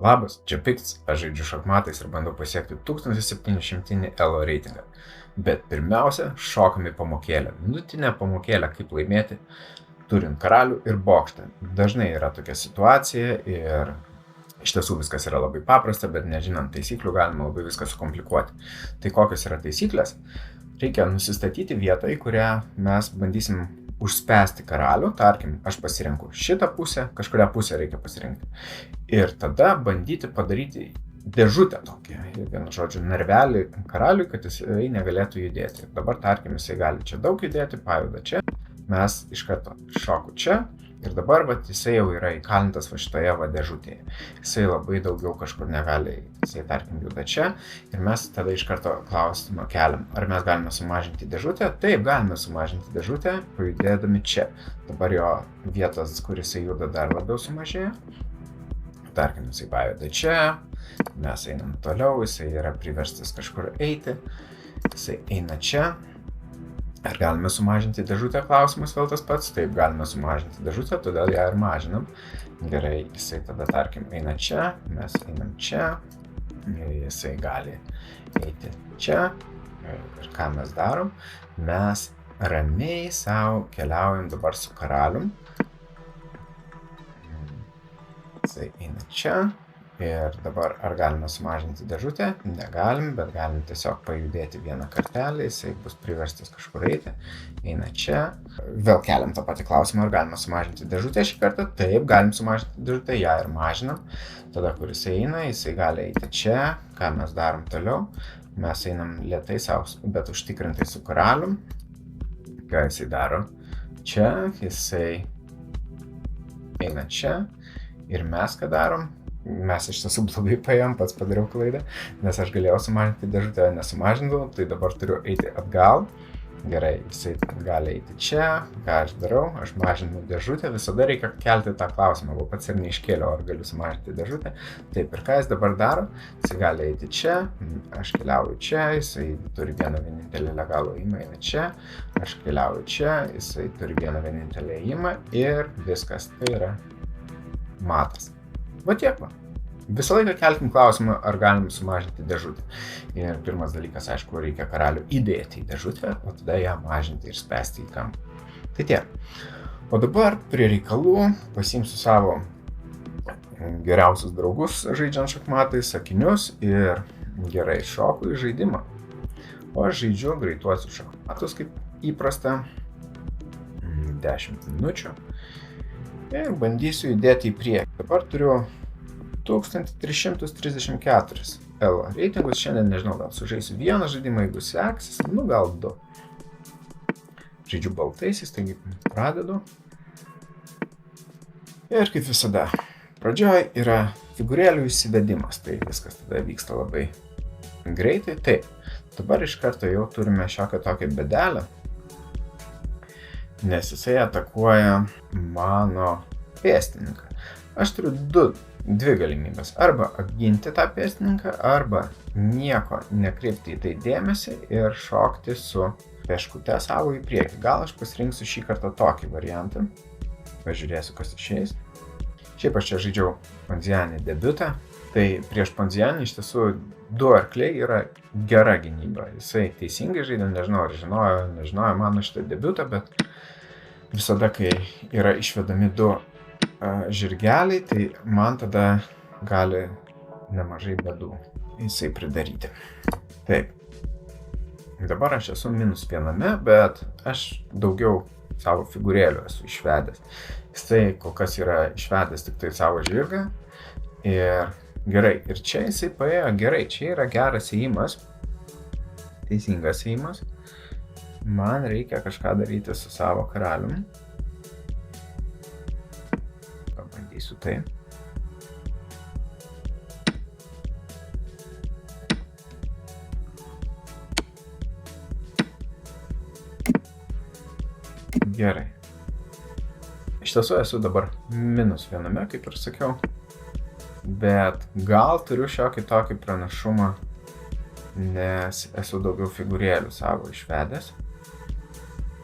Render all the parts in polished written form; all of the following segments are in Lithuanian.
Labas, čia Pikts, aš žaidžiu šachmatais ir bandau pasiekti 1700 elo reitingą. Bet pirmiausia, šokam į pamokėlę. Minutinę pamokėlę, kaip laimėti, turint karalių ir bokštą. Dažnai yra tokia situacija ir iš tiesų viskas yra labai paprasta, bet nežinant taisyklių galima labai viską sukomplikuoti. Tai kokios yra taisyklės? Reikia nusistatyti vietą, į kurią mes bandysim užspęsti karalių. Tarkim, aš pasirenku šitą pusę, kažkurią pusę reikia pasirinkti. Ir tada bandyti padaryti dėžutę tokią, vienu žodžiu, narvelį karaliui, kad jisai negalėtų judėti. Ir dabar, tarkim, jisai gali čia daug judėti, pajuda čia, mes iš karto šoku čia. Ir dabar jisai jau yra įkalintas šitoje dėžutėje. Jisai labai daugiau kažkur negali, jisai tarkim juda čia. Ir mes tada iš karto klausimą keliam, ar mes galime sumažinti dėžutę? Taip, galime sumažinti dėžutę, pajudėdami čia. Dabar jo vietos, kur jisai juda, dar labiau sumažėja. Tarkim, jisai pajuda čia, mes einam toliau, jisai yra priverstas kažkur eiti, jisai eina čia. Ar galime sumažinti dėžutę? Klausimas vėl tas pats. Taip, galime sumažinti dėžutę, todėl ją ir mažinam. Gerai, jisai tada, tarkim, eina čia, mes einam čia, jisai gali eiti čia. Ir ką mes darom? Mes ramiai savo keliaujam dabar su karalium. Jisai eina čia. Ir dabar ar galime sumažinti dėžutę? Negalim, bet galim tiesiog pajudėti vieną kartelį, jisai bus priverstas kažkur eiti, eina čia. Vėl keliam tą patį klausimą, ar galime sumažinti dėžutę šį kartą? Taip, galim sumažinti dėžutę, ją ir mažinam. Tada, kur jisai eina, jisai gali eiti čia. Ką mes darom toliau? Mes einam lėtai savo, bet užtikrintai su karalium. Ką jisai daro? Čia, jisai eina čia. Ir mes ką darom? Mes iš tiesų blogai paėjom, pats padariau klaidą, nes aš galėjau sumažinti dėžutę, nesumažindavau, tai dabar turiu eiti atgal. Gerai, jisai gali eiti čia, ką aš darau, aš mažinu dėžutę, visada reikia kelti tą klausimą, o pats ir neiškėliau, ar galiu sumažinti dėžutę. Taip, ir ką jis dabar daro, jisai gali eiti čia, aš keliauju čia, jisai turi vieną vienintelį legalų ėjimą, eina čia, aš keliauju čia, jisai turi vieną vienintelį ėjimą ir viskas, tai yra matas. Va tiek va. Visą laiką kelkim klausimą, ar galim sumažinti dėžutę. Ir pirmas dalykas, aišku, reikia karalių įdėti į dėžutę, o tada ją mažinti ir spęsti į kampą. Tai tiek. O dabar prie reikalų pasiimsiu savo geriausius draugus žaidžiant šachmatais, sakinius ir gerai šoku į žaidimą. O aš žaidžiu greituosius šachmatus, kaip įprasta, 10 minučių. Ir bandysiu judėti į priekį. Dabar turiu 1334 elo reitingus. Šiandien nežinau, gal sužaisiu vieną žaidimą, jeigu seksis, gal 2. Žaidžiu baltaisiais, taigi pradedu. Ir kaip visada, pradžioj yra figūrėlių įsivedimas, tai viskas tada vyksta labai greitai. Taip, dabar iš karto jau turime šiokią tokią bėdelę, nes jisai atakuoja mano pėstininką. Aš turiu dvi galimybės. Arba apginti tą pėstininką, arba nieko nekreipti į tai dėmesį ir šokti su peškute savo į priekį. Gal aš pasirinksiu šį kartą tokį variantą. Pažiūrėsiu, kas išeis. Šiaip aš čia žaidžiau Ponzianį debiutą. Tai prieš Ponzianį iš tiesų 2 arkliai yra gera gynyba. Jisai teisingai žaidė, nežinau, ar nežinojo mano šitą debiutą, bet visada, kai yra išvedami 2 žirgeliai, tai man tada gali nemažai bėdų jisai pridaryti. Taip. Dabar aš esu -1, bet aš daugiau savo figūrėlių esu išvedęs. Jisai kol kas yra išvedęs tik tai savo žirgą. Ir gerai, ir čia jisai paėjo gerai, čia yra geras ėjimas, teisingas ėjimas. Man reikia kažką daryti su savo karaliumi. Pabandysiu tai. Gerai. Iš tiesų esu dabar -1, kaip ir sakiau. Bet gal turiu šiokį tokį pranašumą, nes esu daugiau figūrėlių savo išvedęs.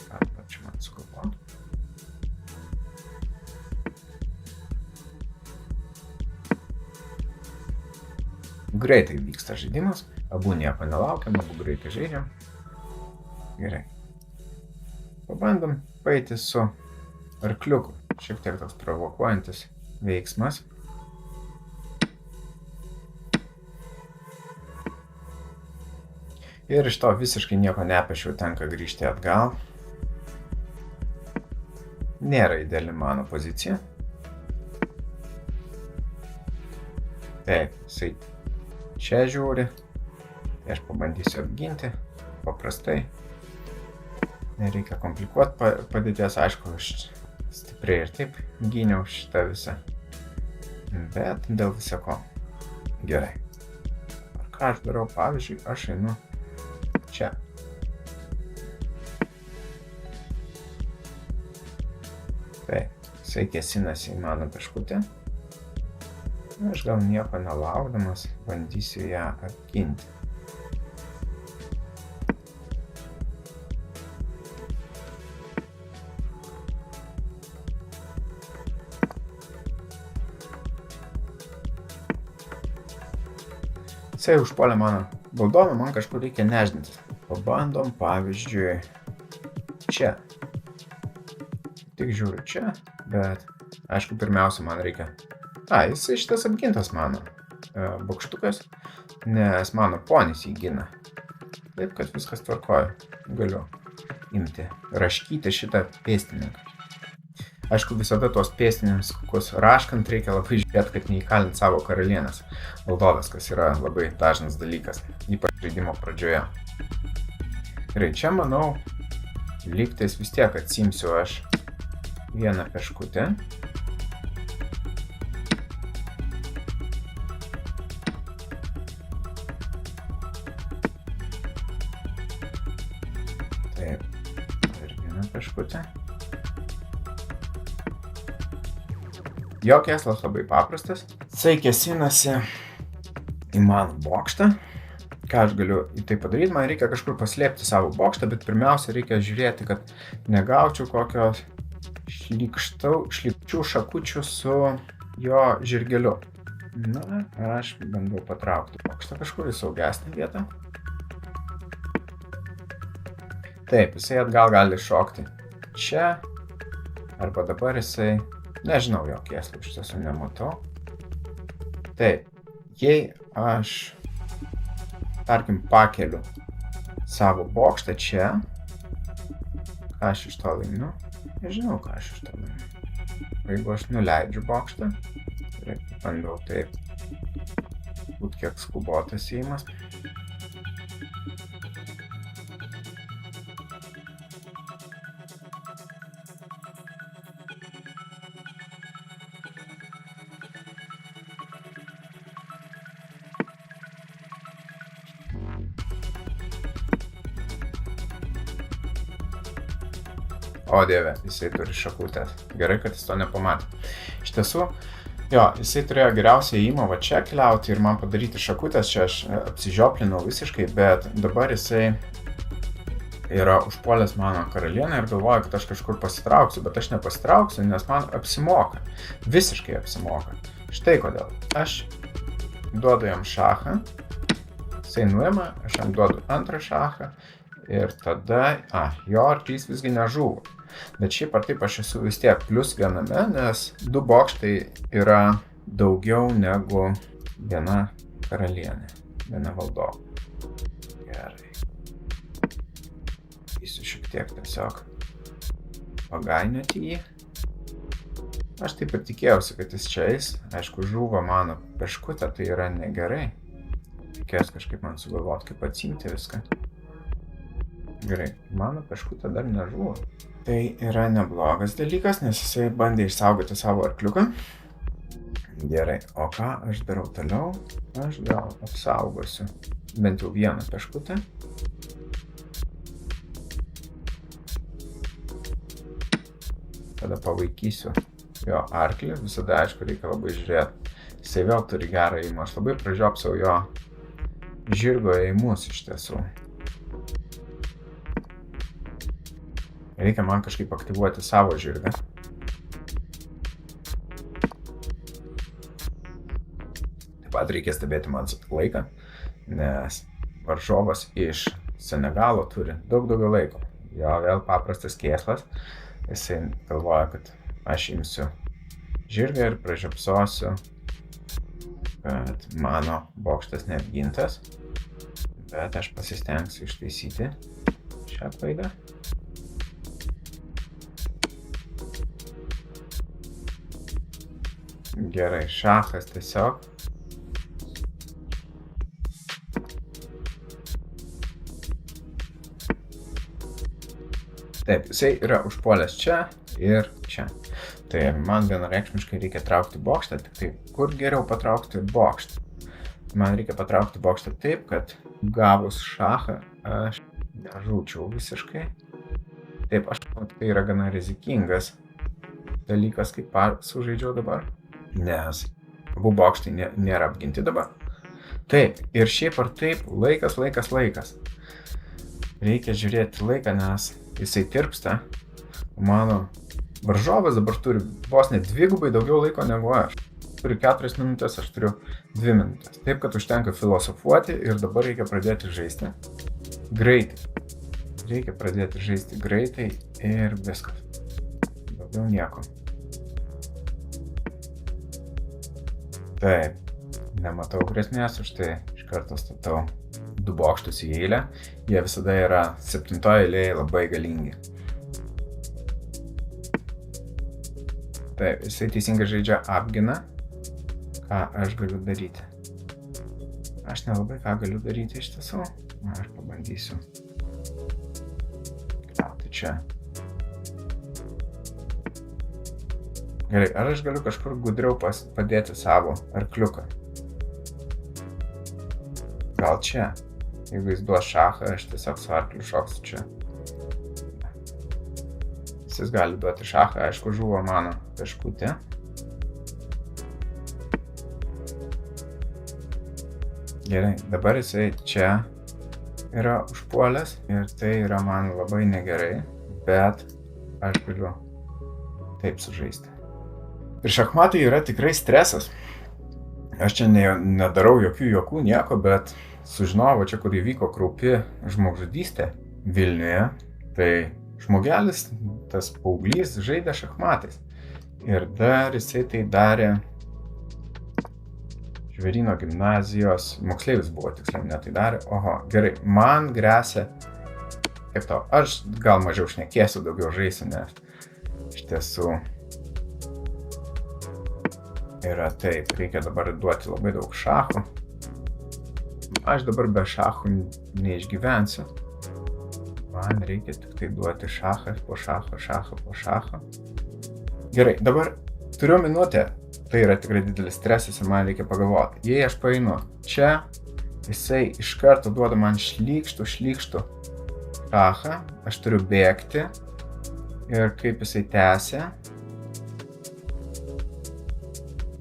Arba čia man sugalvoti. Greitai vyksta žaidimas, abu nieko nelaukiam, abu greitai žaidžiam. Gerai. Pabandom paeiti su arkliuku. Šiek tiek toks provokuojantis veiksmas. Ir iš to visiškai nieko nepešiau, tenka grįžti atgal. Nėra ideali mano pozicija. Taip, jisai čia žiūri. Tai aš pabandysiu apginti. Paprastai. Nereikia komplikuoti padėties. Aišku, aš stipriai ir taip gyniau šitą visą. Bet dėl visako. Gerai. Ar ką aš darau? Pavyzdžiui, aš einu čia. Taip, jisai kėsinasi į mano peškutę. Aš gal nieko nelaukdamas bandysiu ją apginti. Jisai užpuolė mano valdovą, man kažkur reikia neždintis. Pabandom, pavyzdžiui, čia. Tik žiūriu čia, bet aišku, pirmiausia, man reikia... Jisai šitas apgintas mano bokštukas, nes mano ponis jį gina. Taip, kad viskas tvarkoja. Galiu imti, raškyti šitą pėstininką. Aišku, visada tuos pėstininkus raškant reikia labai žiūrėti, kad neįkalint savo karalienės valdovės, kas yra labai dažnas dalykas, ypač žaidimo pradžioje. Gerai, čia manau, lygtais vis tiek atsimsiu aš vieną peškutę. Taip, ir vieną peškutę. Jo kėslas labai paprastas. Jisai kėsinasi į mano bokštą. Ką aš galiu į tai padaryti? Man reikia kažkur paslėpti savo bokštą, bet pirmiausia reikia žiūrėti, kad negaučiau kokio šlykščių šakučių su jo žirgeliu. Na, aš bandau patraukti bokštą kažkur į saugesnę vietą. Taip, jisai atgal gali šokti čia, arba dabar jisai, nežinau jo kėslų, iš tiesų nematau. Taip, jei aš, tarkim, pakeliu savo bokštą čia, ką aš iš to laimiu? Nežinau, ką aš iš to laimiu. Jeigu aš nuleidžiu bokštą, bandau taip būt kiek skubotas įimas. O dieve, jisai turi šakutės. Gerai, kad jis to nepamatė. Iš tiesų, jo, jisai turėjo geriausią įėjimą va čia keliauti ir man padaryti šakutės. Čia aš apsižioplinau visiškai, bet dabar jisai yra užpuolęs mano karalieną ir galvoja, kad aš kažkur pasitrauksiu, bet aš nepasitrauksiu, nes man apsimoka. Visiškai apsimoka. Štai kodėl. Aš duodu jam šachą, jisai nuima, aš jam duodu antrą šachą ir tada, jo arklys visgi nežuvo. Bet šiaip ar taip aš esu vis tiek plius viename, nes 2 bokštai yra daugiau negu viena karalienė, viena valdovė. Gerai. Įsiu šiek tiek tiesiog pagainioti jį. Aš taip ir tikėjausi, kad jis čia eis. Aišku, žuvo mano peškutė, tai yra negerai. Reikės kažkaip man sugalvoti, kaip atsimti viską. Gerai, mano peškutė dar nežuvo. Tai yra neblogas dalykas, nes jisai bandė išsaugoti savo arkliuką. Gerai, o ką aš darau toliau? Aš gal apsaugosiu bent jau vieną peškutę. Tada pavaikysiu jo arklį. Visada, aišku, reikia labai žiūrėti. Jisai vėl turi gerą ėjimą. Aš labai pražiopsiau jo žirgo ėjimus iš tiesų. Reikia man kažkaip aktyvuoti savo žirgą. Taip, pat reikia stebėti man laiką, nes varžovas iš Senegalo turi daug daugiau laiko. Jo vėl paprastas kėslas. Jisai galvoja, kad aš imsiu žirgą ir pražiopsosiu, kad mano bokštas neapgintas. Bet aš pasistengsiu ištaisyti šią klaidą. Gerai, šachas tiesiog. Taip, jisai yra užpuolęs čia ir čia. Tai man vienareikšmiškai reikia traukti bokštą, tik tai kur geriau patraukti bokštą? Man reikia patraukti bokštą taip, kad gavus šachą aš nežūčiau visiškai. Taip, aš manau, tai yra gana rizikingas dalykas, kaip sužaidžiau dabar, nes abu bokštai nėra apginti dabar. Taip, ir šiaip ar taip, laikas. Reikia žiūrėti laiką, nes jisai tirpsta. Mano varžovas dabar turi vos net dvigubai daugiau laiko negu aš. Turiu 4 minutės, aš turiu 2 minutės. Taip, kad užtenka filosofuoti ir dabar reikia pradėti žaisti greitai. Reikia pradėti žaisti greitai ir viskas. Daugiau nieko. Taip, nematau grėsmės, už tai iš karto statau 2 bokštus į eilę. Jie visada yra 7 eilėje labai galingi. Taip, jisai teisingai žaidžia apgina. Ką aš galiu daryti? Aš nelabai ką galiu daryti iš tiesų. Aš pabandysiu. Tai čia. Gerai, ar aš galiu kažkur gudriau padėti savo arkliuką? Gal čia? Jeigu jis duos šachą, aš tiesiog su arkliu šoksiu čia. Jis gali duoti šachą, aišku, žuvo mano taškutė. Gerai, dabar jisai čia yra užpuolęs ir tai yra man labai negerai, bet aš galiu taip sužaisti. Ir šachmatai yra tikrai stresas. Aš čia nedarau jokių juokų, nieko, bet sužinojau čia, kur įvyko kraupi žmogžudystė Vilniuje, tai žmogelis, tas paauglys, žaidė šachmatais. Ir dar jisai tai darė Žvėryno gimnazijos moksleivis buvo, tiksliau, ne tai darė. Oho, gerai, man gresia, kaip tau, aš gal mažiau šnekėsiu, daugiau žaisiu, nes iš tiesų yra taip, reikia dabar duoti labai daug šachų. Aš dabar be šachų neišgyvensiu. Man reikia tik tai duoti šachą po šachą. Gerai, dabar turiu minutę. Tai yra tikrai didelis stresas ir man reikia pagalvoti. Jei aš paeinu čia, jisai iš karto duoda man šlykštų šachą, aš turiu bėgti ir kaip jisai tęsia.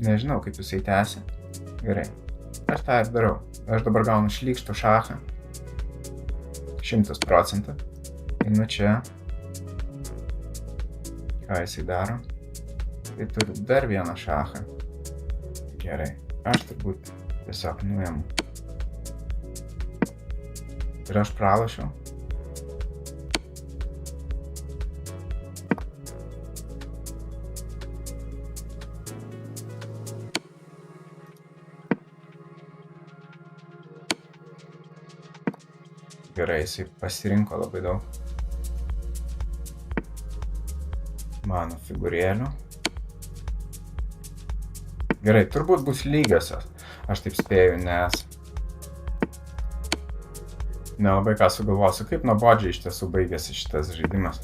Nežinau, kaip jisai tęsia. Gerai, aš tą ir darau. Aš dabar gaunu šlykštų šachą. 100%. Einu čia. Ką jisai daro? Tai turiu dar vieną šachą. Gerai, aš turbūt tiesiog nuimu. Ir aš pralošiau. Gerai, jisai pasirinko labai daug mano figūrėlių. Gerai, turbūt bus lygiosios, aš taip spėju, nes nelabai ką sugalvosiu, kaip nuobodžiai iš tiesų baigėsi šitas žaidimas.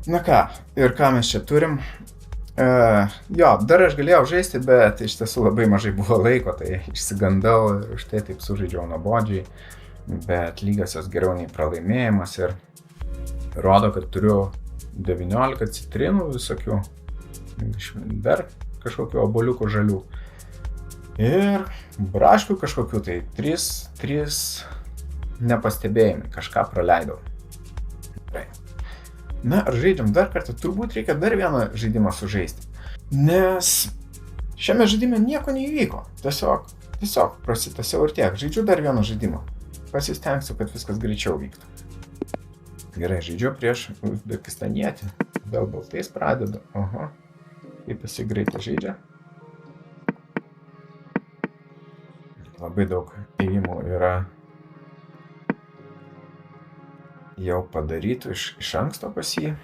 Na ką, ir ką mes čia turim? Jo, dar aš galėjau žaisti, bet iš tiesų labai mažai buvo laiko, tai išsigandau ir už tai taip sužaidžiau nuobodžiai, bet lygiosios geriau nei pralaimėjimas ir rodo, kad turiu 19 citrinų visokių. Dar kažkokių obuoliukų žalių ir braškių kažkokių, tai 3 nepastebėjimai, kažką praleidau. Na, ar žaidžiam dar kartą? Turbūt reikia dar vieną žaidimą sužaisti, nes Šiame žaidime nieko neįvyko. Tiesiog prasitasiau ir tiek. Žaidžiu dar vieną žaidimą. Pasistengsiu, kad viskas greičiau vyktų. Gerai, žaidžiu prieš uzbekistanietį. Vėl baltais pradedu. Aha. Kaip jisai greitai žaidžia. Labai daug ėjimų yra jau padarytų iš anksto pas jį.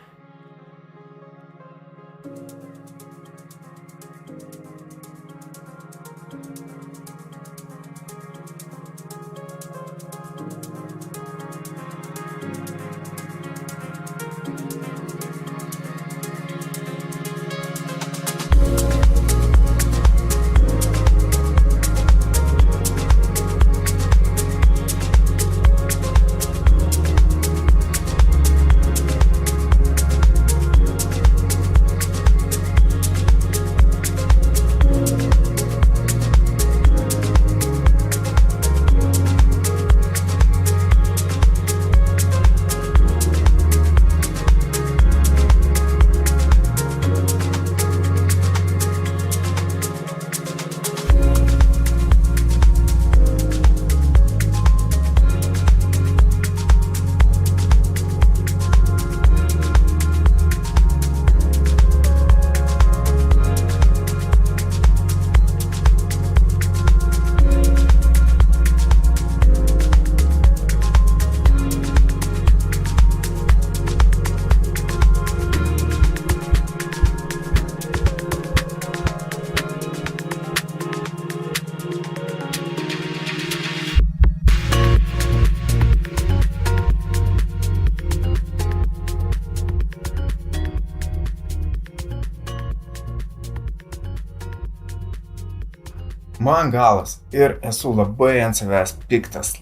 Man galas ir esu labai ant savęs piktas,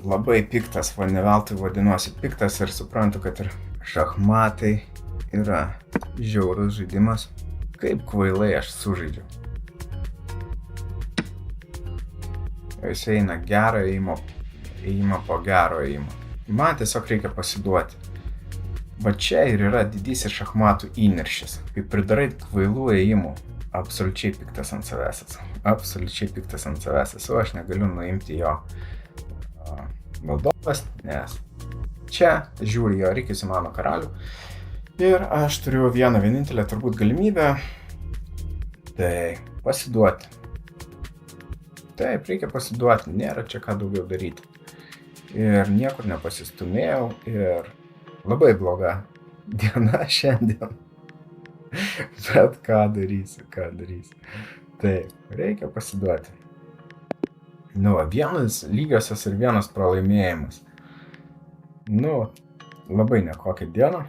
va ne veltui vadinuosi piktas ir suprantu, kad ir šachmatai yra žiaurus žaidimas. Kaip kvailai aš sužaidžiu. Jis eina gerą ėjimą po gero ėjimo. Man tiesiog reikia pasiduoti. Va čia ir yra didysis šachmatų įniršis. Kai pridarai kvailų ėjimų, absoliučiai piktas ant savęs esu. Aš negaliu nuimti jo valdovas, nes čia žiūri jo Rikis į mano karalių. Ir aš turiu vieną vienintelę turbūt galimybę. Tai pasiduoti. Taip, reikia pasiduoti, nėra čia ką daugiau daryti. Ir niekur nepasistumėjau ir labai bloga diena šiandien. Bet ką darysi. Taip, reikia pasiduoti. Vienas lygiosios ir vienas pralaimėjimas. Labai nekokią dieną.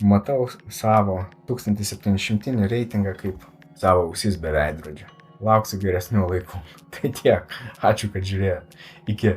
Matau savo 1700 reitingą kaip savo ausis be veidrodžio. Lauksiu geresnių laikų. Tai tiek. Ačiū, kad žiūrėjot. Iki.